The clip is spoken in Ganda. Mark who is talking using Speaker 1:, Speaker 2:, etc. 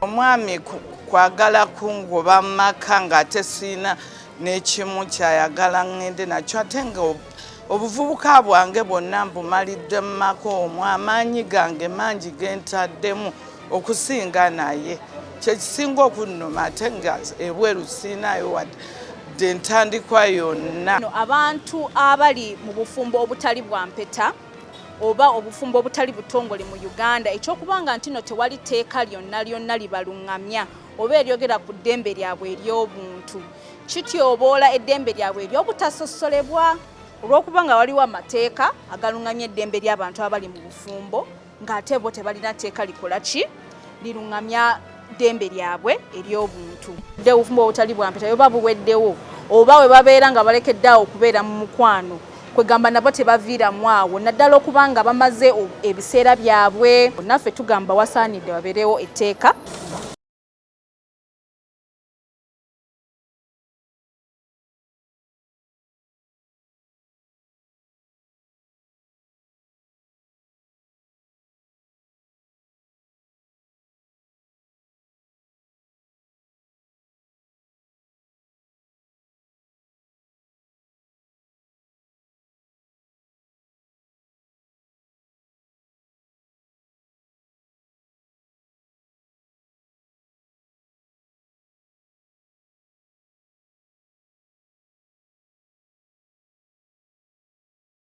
Speaker 1: Omwami kwagala kungoba Maka ng'ate Siyina n'ekimu kyayagala ngende nakyo ate nga obuvubuka bwange bwonna mbumalidde mu Maka omwo amaanyi gange mangi gentaddemu okusinga naye kyekisinga okunnuma ate nga ebweru siinayo wadde ntandikwa yonna.
Speaker 2: Abantu abali mu bufumbo obutali bwa mpeta oba obufumbo obutali butongole mu Uganda ekyokubanga nti no tewali teeka lyonna libalungamya oba eryogera ku ddembe lyabwe ery'obuntu kityoboola eddembe lyabwe ery'obutasosolebwa olw'okubanga waliwo amateeka agalungamya eddembe ly'abantu abali mu bufumbo ng'ate bo tebalina teeka likola ki lirungamya ddembe lyabwe ery'obuntu. Obufumbo obutali bwa mpeta oba buweddewo oba we babeera nga balekeddeawo okubeera mu mukwano kwegamba nabo tebaviiramu awo naddala okubanga bamaze ebiseera byabwe. Naffe tugamba wasaanidde wabeerewo etteeka